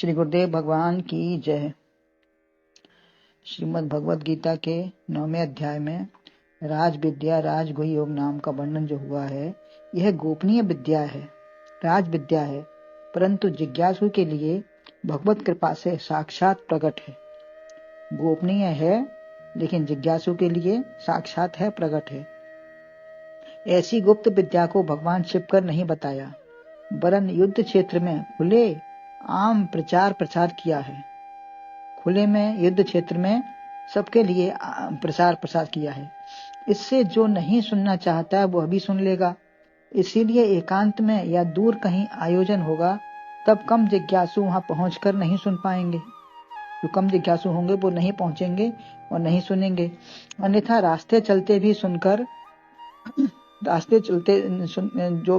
श्री गुरुदेव भगवान की जय। श्रीमद् भगवद गीता के 9वें अध्याय में राज विद्या राजगुह योग नाम का वर्णन जो हुआ है, यह गोपनीय विद्या है, राज विद्या है, परंतु जिज्ञासु के लिए भगवत कृपा से साक्षात प्रकट है। गोपनीय है लेकिन जिज्ञासु के लिए साक्षात है, प्रकट है। ऐसी गुप्त विद्या को भगवान छिपकर नहीं बताया, वरन युद्ध क्षेत्र में खुले आम प्रचार प्रसार किया है। खुले में युद्ध क्षेत्र में सबके लिए प्रसार प्रसार किया है। इससे जो नहीं सुनना चाहता है वह भी सुन लेगा। इसीलिए एकांत में या दूर कहीं आयोजन होगा, तब कम जिज्ञासु वहां पहुंचकर नहीं सुन पाएंगे। जो कम जिज्ञासु होंगे वो नहीं पहुंचेंगे और नहीं सुनेंगे। अन्यथा रास्ते चलते भी सुनकर, रास्ते चलते जो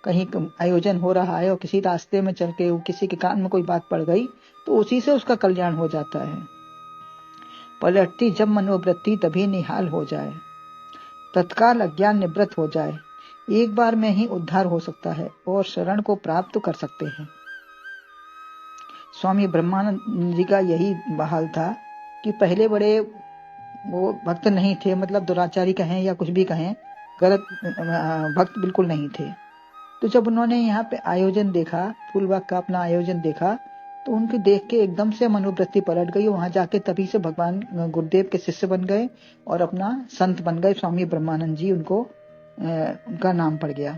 कहीं आयोजन हो रहा है और किसी रास्ते में चल के किसी के कान में कोई बात पड़ गई तो उसी से उसका कल्याण हो जाता है। पलटती जब मनोवृत्ति तभी निहाल हो जाए, तत्काल अज्ञान निवृत्त हो जाए। एक बार में ही उद्धार हो सकता है और शरण को प्राप्त कर सकते हैं। स्वामी ब्रह्मानंद जी का यही बहाल था कि पहले बड़े वो भक्त नहीं थे, मतलब दुराचारी कहें या कुछ भी कहें, गलत भक्त बिल्कुल नहीं थे। तो जब उन्होंने यहाँ पे आयोजन देखा, फूलबाग का अपना आयोजन देखा, तो उनके देख के एकदम से मनोवृत्ति पलट गई। वहां जाके तभी से भगवान गुरुदेव के शिष्य बन गए और अपना संत बन गए। स्वामी ब्रह्मानंद जी उनका नाम पड़ गया।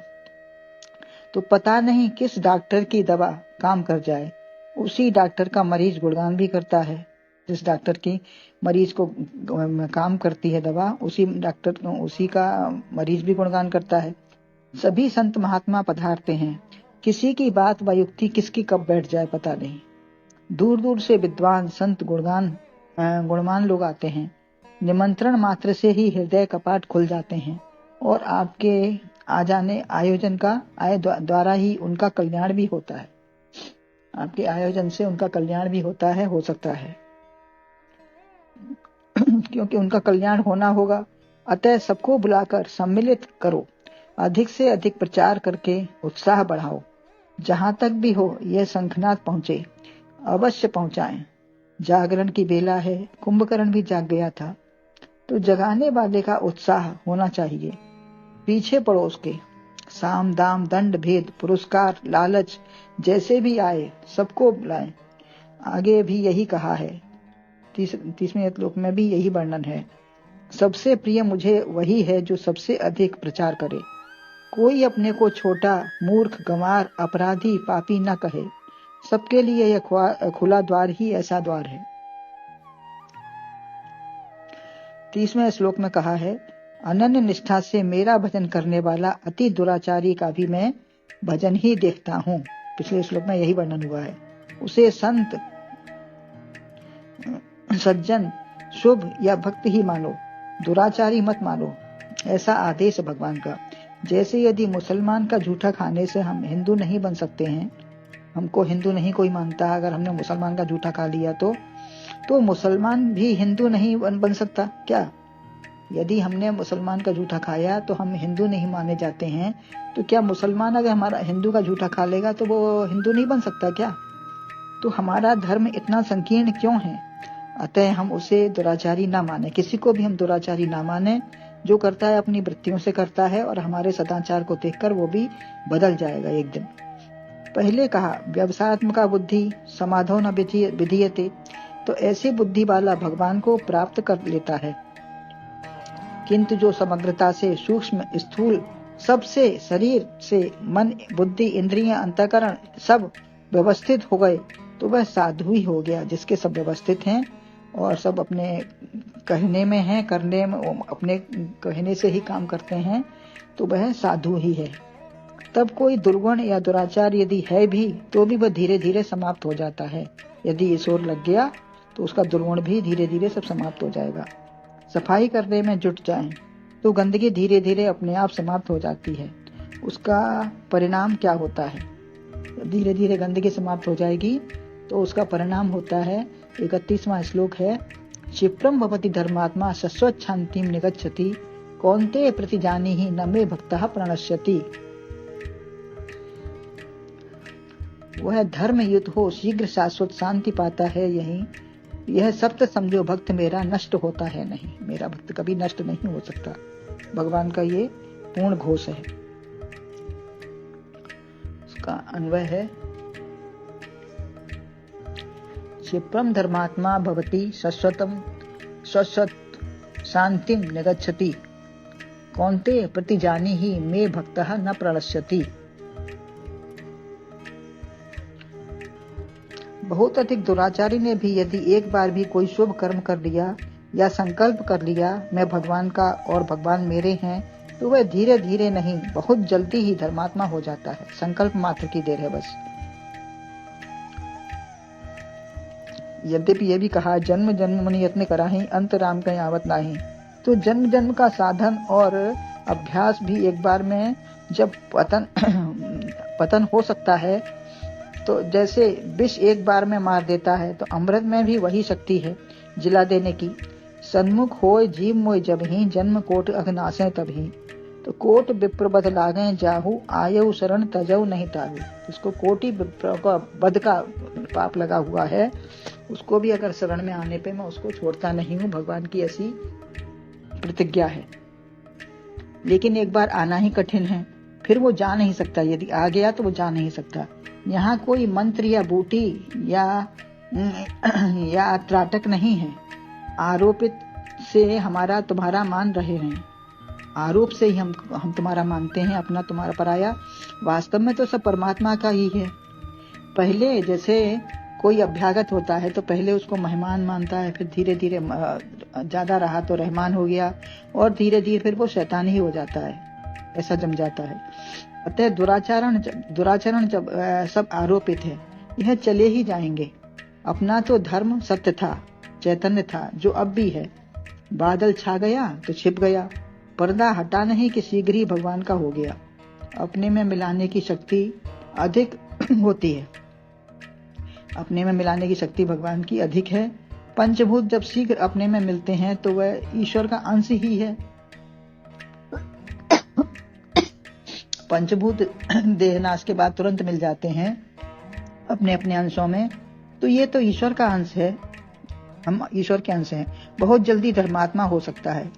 तो पता नहीं किस डॉक्टर की दवा काम कर जाए, उसी डॉक्टर का मरीज गुणगान भी करता है। जिस डॉक्टर की मरीज को काम करती है दवा, उसी का मरीज भी गुणगान करता है। सभी संत महात्मा पधारते हैं, किसी की बात व युक्ति किसकी कब बैठ जाए पता नहीं। दूर दूर से विद्वान संत गुणवान लोग आते हैं। निमंत्रण मात्र से ही हृदय कपाट खुल जाते हैं और आपके आ जाने आयोजन का द्वारा ही उनका कल्याण भी होता है। आपके आयोजन से उनका कल्याण भी होता है, हो सकता है, क्योंकि उनका कल्याण होना होगा। अतः सबको बुलाकर सम्मिलित करो, अधिक से अधिक प्रचार करके उत्साह बढ़ाओ। जहां तक भी हो यह शंखनाद पहुंचे, अवश्य पहुंचाएं। जागरण की बेला है, कुंभकर्ण भी जाग गया था, तो जगाने वाले का उत्साह होना चाहिए। पीछे पड़ो उसके। साम दाम दंड भेद पुरस्कार लालच जैसे भी आए सबको बुलाएं। आगे भी यही कहा है, 30वें श्लोक में भी यही वर्णन है। सबसे प्रिय मुझे वही है जो सबसे अधिक प्रचार करे। कोई अपने को छोटा, मूर्ख, गंवार, अपराधी, पापी न कहे। सबके लिए यह खुला द्वार ही ऐसा द्वार है। 30वें श्लोक में कहा है, अनन्य निष्ठा से मेरा भजन करने वाला अति दुराचारी का भी मैं भजन ही देखता हूँ। पिछले श्लोक में यही वर्णन हुआ है। उसे संत, सज्जन, शुभ या भक्त ही मानो, दुराचारी मत मानो, ऐसा आदेश है भगवान का। जैसे यदि मुसलमान का जूठा खाने से हम हिंदू नहीं बन सकते हैं, हमको हिंदू नहीं कोई मानता, अगर हमने मुसलमान का जूठा खा लिया तो मुसलमान भी हिंदू नहीं बन सकता क्या? यदि हमने मुसलमान का जूठा खाया तो हम हिंदू नहीं माने जाते हैं, तो क्या मुसलमान अगर हमारा हिंदू का जूठा खा लेगा तो वो हिंदू नहीं बन सकता क्या? तो हमारा धर्म इतना संकीर्ण क्यों है? अतः हम उसे दुराचारी ना माने, किसी को भी हम दुराचारी ना माने। जो करता है अपनी वृत्तियों से करता है और हमारे सदाचार को देखकर वो भी बदल जाएगा एक दिन। पहले कहा व्यवसायत्मका बुद्धि समाधो न विधीयते, तो ऐसी बुद्धि वाला भगवान को प्राप्त कर लेता है। किंतु जो समग्रता से सूक्ष्म स्थूल सबसे शरीर से मन बुद्धि इंद्रियां अंतःकरण सब व्यवस्थित हो गए, तो वह साधु ही हो गया। जिसके सब व्यवस्थित हैं और सब अपने कहने में हैं, करने में अपने कहने से ही काम करते हैं, तो वह साधु ही है। तब कोई दुर्गुण या दुराचार यदि है भी तो भी वह धीरे धीरे समाप्त हो जाता है। यदि ईश्वर लग गया तो उसका दुर्गुण भी धीरे धीरे सब समाप्त हो जाएगा। सफाई करने में जुट जाएं तो गंदगी धीरे धीरे अपने आप समाप्त हो जाती है। उसका परिणाम क्या होता है? धीरे धीरे गंदगी समाप्त हो जाएगी तो उसका परिणाम होता है, 31वां श्लोक है, क्षिप्रम भवति धर्मात्मा शश्वत शांतिम निगच्छति कौन्तेय प्रतिजानीहि न मे भक्तः प्रणश्यति। वह धर्म युद्ध हो शीघ्र शाश्वत शांति पाता है यही। यह सत्य समझो भक्त मेरा नष्ट होता है नहीं। मेरा भक्त कभी नष्ट नहीं हो सकता। भगवान का ये पूर्ण घोष है। उसका अन्वय है, क्षिप्रम धर्मात्मा भवति शाश्वत शांतिं निगच्छति कौन्तेय प्रतिजानी ही मे भक्तः न प्रणश्यति। बहुत अधिक दुराचारी ने भी यदि एक बार भी कोई शुभ कर्म कर लिया या संकल्प कर लिया मैं भगवान का और भगवान मेरे हैं, तो वह धीरे धीरे नहीं बहुत जल्दी ही धर्मात्मा हो जाता है। संकल्प मात्र की देर है बस। यद्यपि यह भी कहा जन्म जन्म मनि यत्न कराहि अंत राम कहीं आवत नाही। तो जन्म जन्म का साधन और अभ्यास भी एक बार में जब पतन हो सकता है, तो जैसे विष एक बार में मार देता है, तो अमृत में भी वही शक्ति है जिला देने की। सन्मुख होय जीव मोय जब ही जन्म कोट अघनाशे तभी। तो कोट विप्र बध लागे जाहू आयु शरण तजऊ नहीं तारू। इसको कोटि विप्र का बध का पाप लगा हुआ है, उसको भी अगर शरण में आने पे मैं उसको छोड़ता नहीं हूँ। भगवान की ऐसी प्रतिज्ञा है। लेकिन एक बार आना ही कठिन है, फिर वो जा नहीं सकता। यदि आ गया तो वो जा नहीं सकता। यहाँ कोई मंत्र या बूटी या त्राटक नहीं है। आरोपित से हमारा तुम्हारा मान रहे हैं। आरोप से ही हम तुम्हारा मानते हैं, अपना तुम्हारा पराया। वास्तव में तो सब परमात्मा का ही है। पहले जैसे कोई अभ्यागत होता है तो पहले उसको मेहमान मानता है, फिर धीरे धीरे ज्यादा रहा तो रहमान हो गया, और धीरे धीरे फिर वो शैतान ही हो जाता है, ऐसा जम जाता है। अतः दुराचरण जब सब आरोपित है, यह चले ही जाएंगे। अपना तो धर्म सत्य था, चैतन्य था, जो अब भी है। बादल छा गया तो छिप गया, पर्दा हटा नहीं कि शीघ्र ही भगवान का हो गया। अपने में मिलाने की शक्ति अधिक होती है। अपने में मिलाने की शक्ति भगवान की अधिक है। पंचभूत जब शीघ्र अपने में मिलते हैं तो वह ईश्वर का अंश ही है। पंचभूत देहनाश के बाद तुरंत मिल जाते हैं अपने अपने अंशों में, तो ये तो ईश्वर का अंश है। हम ईश्वर के अंश हैं। बहुत जल्दी धर्मात्मा हो सकता है,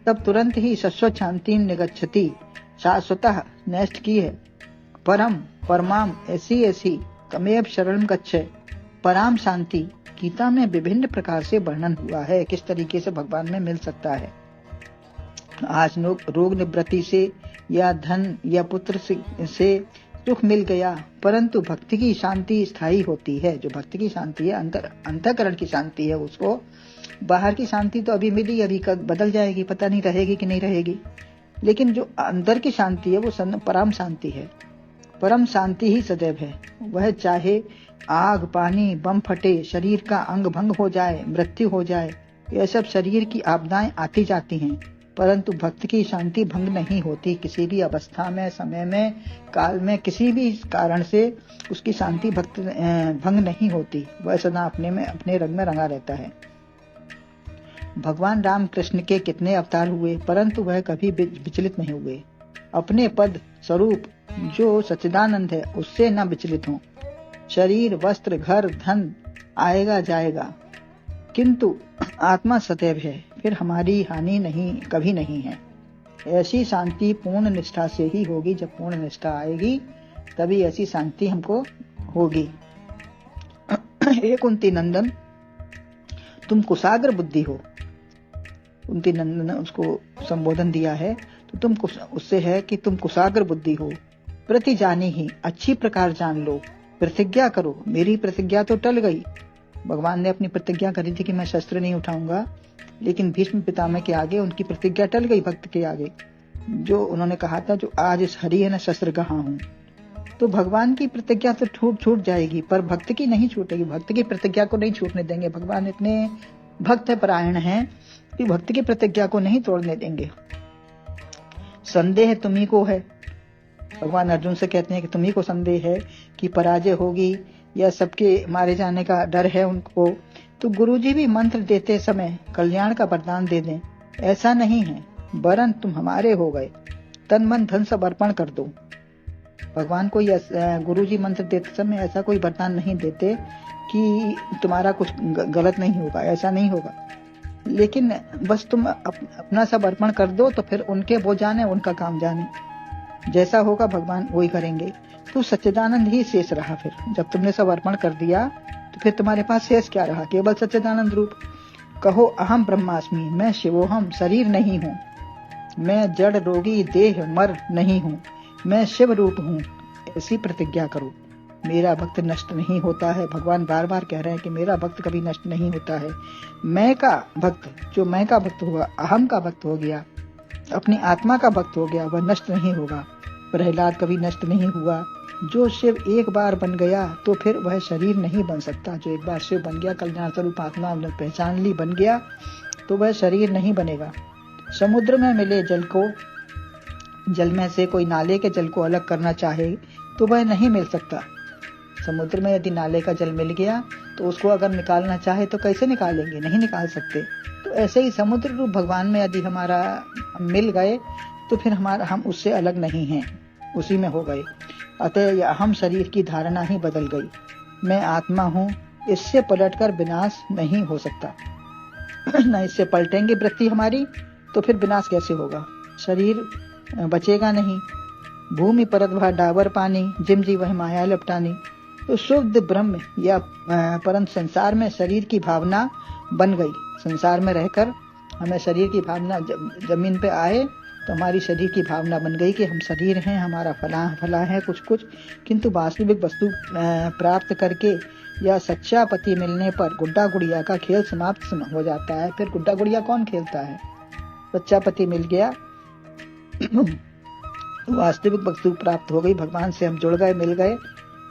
तब तुरंत ही शाश्वत शांति निगच्छति, शाश्वतः नष्ट की है। परम परमाम ऐसी तमेव शरणं गच्छ। पराम शांति गीता में विभिन्न प्रकार से वर्णन हुआ है, किस तरीके से भगवान में मिल सकता है। आज रोग निवृत्ति से या धन या पुत्र से सुख मिल गया, परंतु भक्ति की शांति स्थायी होती है। जो भक्ति की शांति है, अंतःकरण की शांति है, उसको बाहर की शांति तो अभी मिली, अभी कब बदल जाएगी, पता नहीं रहेगी कि नहीं रहेगी। लेकिन जो अंदर की शांति है वो परम शांति है। परम शांति ही सदैव है। वह चाहे आग पानी बम फटे, शरीर का अंग भंग हो जाए, मृत्यु हो जाए, यह सब शरीर की आपदाएं आती जाती हैं, परंतु भक्त की शांति भंग नहीं होती। किसी भी अवस्था में, समय में, काल में, किसी भी कारण से उसकी शांति भंग नहीं होती। वह सदा अपने रंग में रंगा रहता है। भगवान राम कृष्ण के कितने अवतार हुए, परंतु वह कभी विचलित नहीं हुए। अपने पद स्वरूप जो सच्चिदानंद है उससे न विचलित हों। शरीर वस्त्र घर धन आएगा जाएगा, किंतु आत्मा सदैव है, फिर हमारी हानि नहीं, कभी नहीं है। ऐसी शांति पूर्ण निष्ठा से ही होगी। जब पूर्ण निष्ठा आएगी तभी ऐसी शांति हमको होगी। हे कुंती नंदन, तुम कुशाग्र बुद्धि हो। कुंती नंदन ने उसको संबोधन दिया है, तो तुम उससे है कि तुम कुशाग्र बुद्धि हो। प्रति जानी ही, अच्छी प्रकार जान लो। प्रतिज्ञा करो। मेरी प्रतिज्ञा तो टल गई। भगवान ने अपनी प्रतिज्ञा करी थी कि मैं शस्त्र नहीं उठाऊंगा, लेकिन भीष्म पितामह के आगे उनकी प्रतिज्ञा टल गई। भक्त के आगे जो उन्होंने कहा था, जो आज इस हरि है न शस्त्र कहा हूं, तो भगवान की प्रतिज्ञा तो छूट जाएगी, पर भक्त की नहीं छूटेगी। भक्त की प्रतिज्ञा को नहीं छूटने देंगे। भगवान इतने भक्त परायण हैं कि भक्त की प्रतिज्ञा को नहीं तोड़ने देंगे। संदेह तुम्ही को है। भगवान अर्जुन से कहते हैं कि तुम्ही को संदेह है कि पराजय होगी या सबके मारे जाने का डर है उनको, तो गुरुजी भी मंत्र देते समय कल्याण का वरदान दे दें। ऐसा नहीं है, वरन तुम हमारे हो गए, तन मन धन सब अर्पण कर दो। भगवान कोई गुरु जी मंत्र देते समय ऐसा कोई वरदान नहीं देते कि तुम्हारा कुछ गलत नहीं होगा, ऐसा नहीं होगा। लेकिन बस तुम अपना सब अर्पण कर दो, तो फिर उनके वो जाने, उनका काम जाने, जैसा होगा भगवान वही करेंगे। तो सच्चिदानंद ही शेष रहा। फिर जब तुमने सब अर्पण कर दिया तो फिर तुम्हारे पास शेष क्या रहा? केवल सच्चिदानंद रूप। कहो अहम ब्रह्मास्मि, मैं शिवोहम, शरीर नहीं हूँ, मैं जड़ रोगी देह मर नहीं हूँ, मैं शिव रूप हूँ, ऐसी प्रतिज्ञा करो। मेरा भक्त नष्ट नहीं होता है। भगवान बार बार कह रहे हैं कि मेरा भक्त कभी नष्ट नहीं होता है। मैं का भक्त, जो मैं का भक्त हुआ, अहम का भक्त हो गया, अपनी आत्मा का भक्त हो गया, वह नष्ट नहीं होगा। प्रहलाद कभी नष्ट नहीं हुआ। जो शिव एक बार बन गया तो फिर वह शरीर नहीं बन सकता। जो एक बार शिव बन गया, कल्याण स्वरूप आत्मा पहचान ली, बन गया, तो वह शरीर नहीं बनेगा। समुद्र में मिले जल को, जल में से कोई नाले के जल को अलग करना चाहे तो वह नहीं मिल सकता। समुद्र में यदि नाले का जल मिल गया तो उसको अगर निकालना चाहे तो कैसे निकालेंगे? नहीं निकाल सकते। तो ऐसे ही समुद्र रूप भगवान में यदि हमारा मिल गए तो फिर हम उससे अलग नहीं हैं, उसी में हो गए। अतः अहम शरीर की धारणा ही बदल गई। मैं आत्मा हूँ, इससे पलटकर विनाश नहीं हो सकता। न इससे पलटेंगे वृत्ति हमारी तो फिर विनाश कैसे होगा? शरीर बचेगा नहीं। भूमि परत वह डाबर पानी, जिम जी वह माया लपटानी। तो शुद्ध ब्रह्म या परंतु संसार में शरीर की भावना बन गई। संसार में रहकर हमें शरीर की भावना, जमीन पे आए तो हमारी शरीर की भावना बन गई कि हम शरीर हैं, हमारा फला है कुछ। किंतु वास्तविक वस्तु प्राप्त करके या सच्चा पति मिलने पर गुड्डा गुड़िया का खेल समाप्त हो जाता है। फिर गुड्डा गुड़िया कौन खेलता है? सच्चा पति मिल गया, वास्तविक वस्तु प्राप्त हो गई, भगवान से हम जुड़ गए, मिल गए,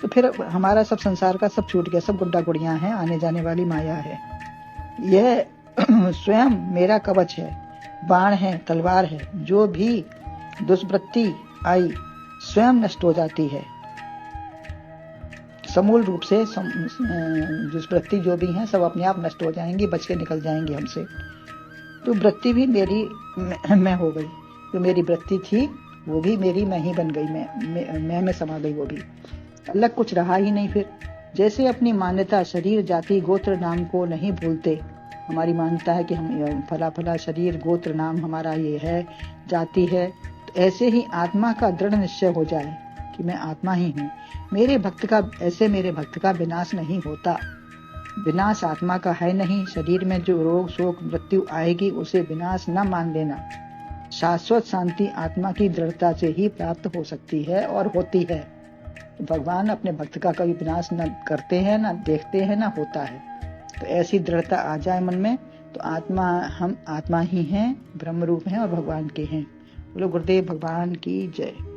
तो फिर हमारा सब संसार का सब छूट गया, सब गुड्डा गुड़िया हैं, आने जाने वाली माया है। यह स्वयं मेरा कवच है, बाण है, तलवार है। जो भी दुष्वृत्ति आई स्वयं नष्ट हो जाती है समूल रूप से। दुष्वृत्ति जो भी हैं सब अपने आप नष्ट हो जाएंगी, बच के निकल जाएंगी हमसे। तो वृत्ति भी मेरी मैं हो गई। जो मेरी वृत्ति थी वो भी मेरी मैं ही बन गई, मैं में समा गई। वो भी अलग कुछ रहा ही नहीं। फिर जैसे अपनी मान्यता शरीर जाति गोत्र नाम को नहीं भूलते, हमारी मान्यता है कि हम फला शरीर गोत्र नाम हमारा ये है, जाति है, तो ऐसे ही आत्मा का दृढ़ निश्चय हो जाए कि मैं आत्मा ही हूँ। मेरे भक्त का विनाश नहीं होता। विनाश आत्मा का है नहीं। शरीर में जो रोग शोक मृत्यु आएगी उसे विनाश न मान लेना। शाश्वत शांति आत्मा की दृढ़ता से ही प्राप्त हो सकती है और होती है। भगवान अपने भक्त का कभी विनाश न करते हैं, न देखते हैं, न होता है। तो ऐसी दृढ़ता आ जाए मन में तो हम आत्मा ही हैं, ब्रह्म रूप हैं और भगवान के हैं। बोलो गुरुदेव भगवान की जय।